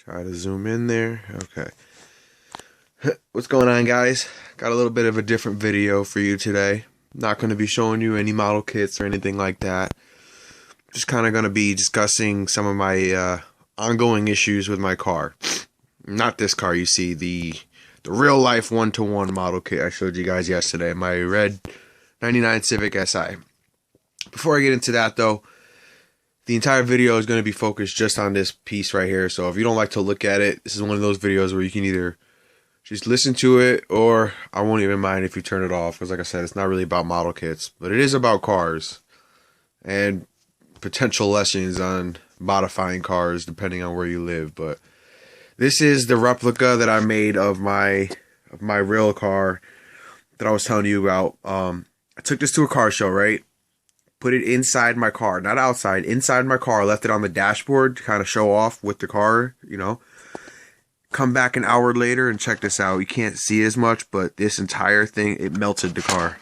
Try to zoom in there. Okay. What's going on, guys? Got a little bit of a different video for you today. Not going to be showing you any model kits or anything like that. Just kind of going to be discussing some of my ongoing issues with my car. Not this car, you see, the real life one-to-one model kit I showed you guys yesterday. My red 99 Civic Si. Before I get into that, though, the entire video is going to be focused just on this piece right here. So if you don't like to look at it, this is one of those videos where you can either just listen to it, or I won't even mind if you turn it off. Because like I said, it's not really about model kits, but it is about cars and potential lessons on modifying cars depending on where you live. But this is the replica that I made of my real car that I was telling you about. I took this to a car show, right? Put it inside my car, not outside, inside my car. Left it on the dashboard to kind of show off with the car, you know. Come back an hour later and check this out. You can't see as much, but this entire thing, it melted the car.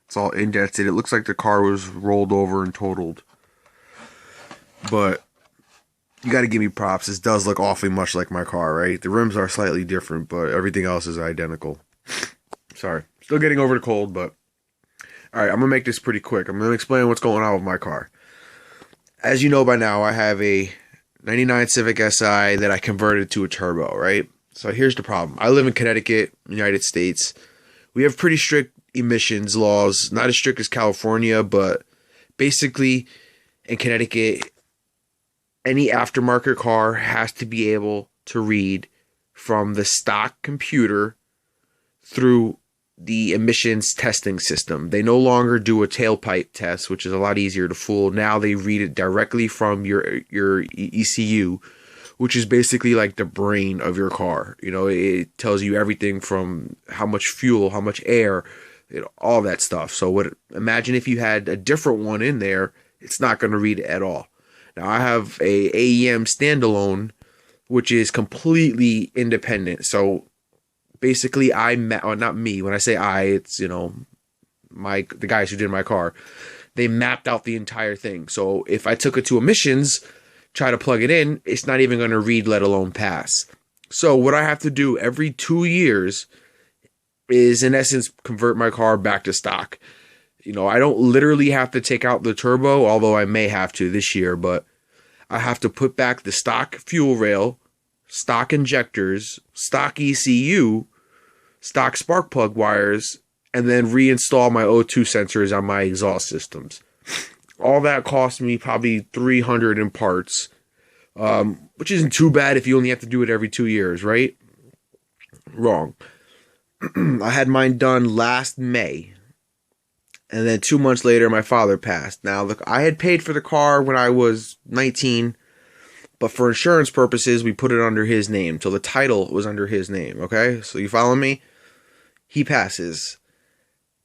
It's all indented. It looks like the car was rolled over and totaled. But you got to give me props. This does look awfully much like my car, right? The rims are slightly different, but everything else is identical. Sorry. Still getting over the cold, but alright, I'm going to make this pretty quick. I'm going to explain what's going on with my car. As you know by now, I have a 99 Civic Si that I converted to a turbo, right? So here's the problem. I live in Connecticut, United States. We have pretty strict emissions laws. Not as strict as California, but basically in Connecticut, any aftermarket car has to be able to read from the stock computer through the emissions testing system. They no longer do a tailpipe test, which is a lot easier to fool. Now they read it directly from your ECU, which is basically like the brain of your car. You know, it tells you everything from how much fuel, how much air, you know, all that stuff. So imagine if you had a different one in there, it's not going to read it at all. Now I have a AEM standalone, which is completely independent. So basically, not me. When I say I, it's, you know, the guys who did my car. They mapped out the entire thing. So if I took it to emissions, try to plug it in, it's not even going to read, let alone pass. So what I have to do every 2 years is, in essence, convert my car back to stock. You know, I don't literally have to take out the turbo, although I may have to this year, but I have to put back the stock fuel rail, stock injectors, stock ECU, stock spark plug wires, and then reinstall my O2 sensors on my exhaust systems. All that cost me probably $300 in parts, which isn't too bad if you only have to do it every 2 years, right? Wrong. I had mine done last May, and then 2 months later, my father passed. Now, look, I had paid for the car when I was 19, but for insurance purposes, we put it under his name. So the title was under his name, okay? So you follow me? He passes.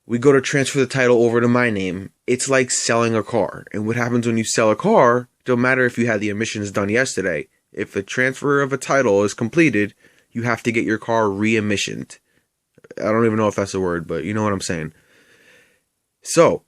We go to transfer the title over to my name. It's like selling a car. And what happens when you sell a car, don't matter if you had the emissions done yesterday. If the transfer of a title is completed, you have to get your car re-emissioned. I don't even know if that's a word, but you know what I'm saying. So,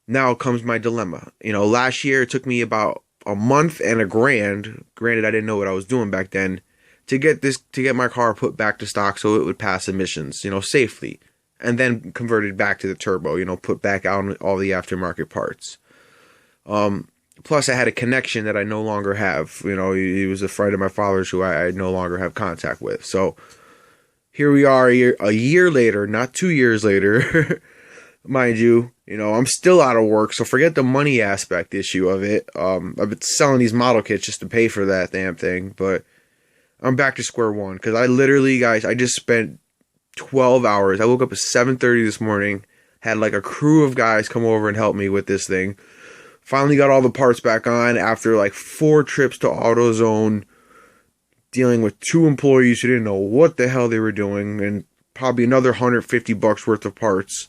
now comes my dilemma. You know, last year it took me about a month and $1,000. Granted, I didn't know what I was doing back then, to get my car put back to stock so it would pass emissions, you know, safely, and then converted back to the turbo, you know, put back out all the aftermarket parts. Plus I had a connection that I no longer have. You know, he was a friend of my father's who I no longer have contact with. So here we are a year later, not 2 years later. Mind you, know, I'm still out of work, so forget the money aspect issue of it. I've been selling these model kits just to pay for that damn thing, but I'm back to square one, because I literally, guys, I just spent 12 hours. I woke up at 7:30 this morning, had like a crew of guys come over and help me with this thing. Finally got all the parts back on after like 4 trips to AutoZone, dealing with 2 employees who didn't know what the hell they were doing, and probably another $150 worth of parts.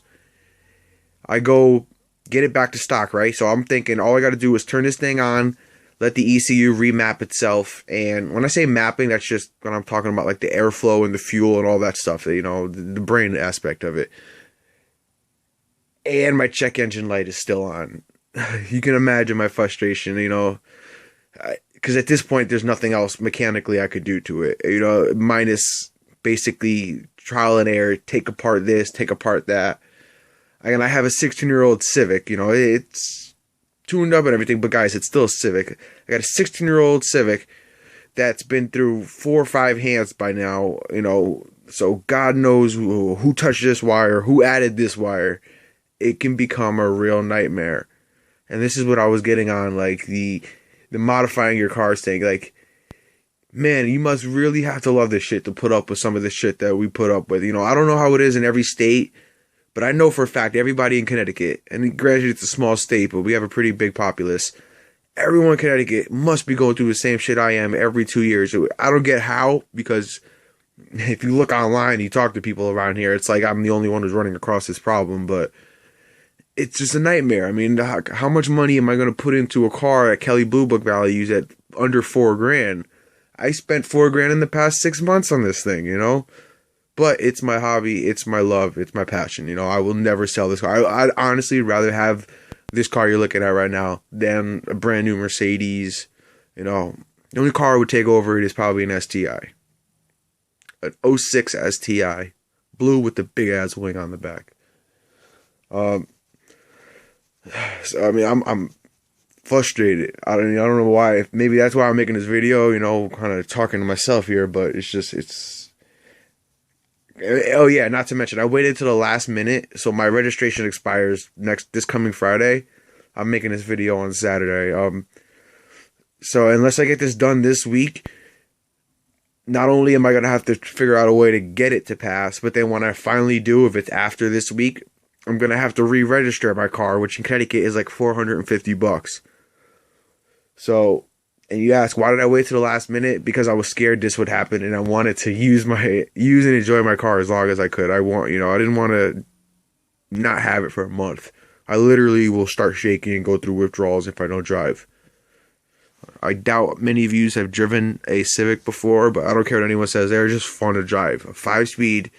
I go get it back to stock, right? So I'm thinking all I got to do is turn this thing on, let the ECU remap itself. And when I say mapping, that's just when I'm talking about like the airflow and the fuel and all that stuff, you know, the brain aspect of it. And my check engine light is still on. You can imagine my frustration, you know, because at this point, there's nothing else mechanically I could do to it. You know, minus basically trial and error, take apart this, take apart that. And I have a 16-year-old Civic. You know, it's tuned up and everything, but guys, it's still a Civic. I got a 16-year-old Civic that's been through 4 or 5 hands by now. You know, so God knows who touched this wire, who added this wire. It can become a real nightmare. And this is what I was getting on, like the modifying your cars thing. Like, man, you must really have to love this shit to put up with some of the shit that we put up with. You know, I don't know how it is in every state, but I know for a fact everybody in Connecticut, and granted it's a small state, but we have a pretty big populace. Everyone in Connecticut must be going through the same shit I am every 2 years. I don't get how, because if you look online, you talk to people around here, it's like I'm the only one who's running across this problem, but it's just a nightmare. I mean, how much money am I going to put into a car at Kelly Blue Book values at under $4,000? I spent $4,000 in the past 6 months on this thing, you know? But it's my hobby, it's my love, it's my passion, you know? I will never sell this car. I'd honestly rather have this car you're looking at right now than a brand new Mercedes, you know? The only car I would take over it is probably an STI. An '06 STI. Blue with the big ass wing on the back. So, I mean, I'm frustrated. I don't know why. Maybe that's why I'm making this video, you know, kind of talking to myself here, but it's oh yeah, not to mention I waited till the last minute, so my registration expires this coming Friday. I'm making this video on Saturday. So unless I get this done this week, not only am I going to have to figure out a way to get it to pass, but then when I finally do, if it's after this week, I'm going to have to re-register my car, which in Connecticut is like $450. So, and you ask, why did I wait to the last minute? Because I was scared this would happen, and I wanted to use and enjoy my car as long as I could. I didn't want to not have it for a month. I literally will start shaking and go through withdrawals if I don't drive. I doubt many of you have driven a Civic before, but I don't care what anyone says. They're just fun to drive. A 5-speed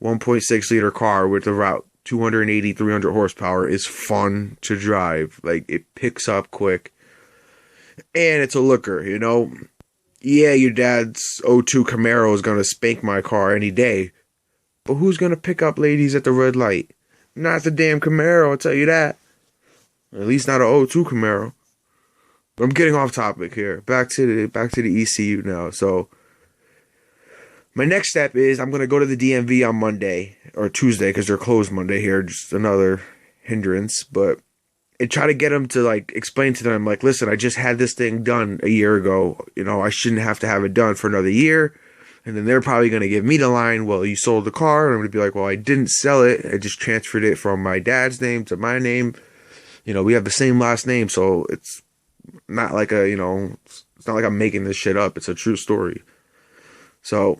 1.6 liter car with about 280, 300 horsepower is fun to drive. Like, it picks up quick. And it's a looker, you know. Yeah, your dad's '02 Camaro is going to spank my car any day. But who's going to pick up ladies at the red light? Not the damn Camaro, I'll tell you that. At least not an '02 Camaro. But I'm getting off topic here. Back to the ECU now. So my next step is I'm going to go to the DMV on Monday or Tuesday, because they're closed Monday here. Just another hindrance. But and try to get them to, like, explain to them, like, listen, I just had this thing done a year ago. You know, I shouldn't have to have it done for another year. And then they're probably going to give me the line, well, you sold the car. And I'm going to be like, well, I didn't sell it. I just transferred it from my dad's name to my name. You know, we have the same last name, so it's not like it's not like I'm making this shit up. It's a true story. So,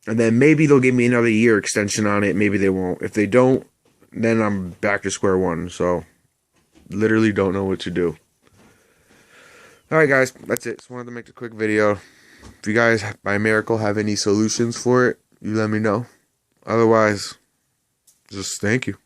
and then maybe they'll give me another year extension on it. Maybe they won't. If they don't, then I'm back to square one. So, literally don't know what to do. Alright guys, that's it. Just wanted to make a quick video. If you guys, by miracle, have any solutions for it, you let me know. Otherwise, just thank you.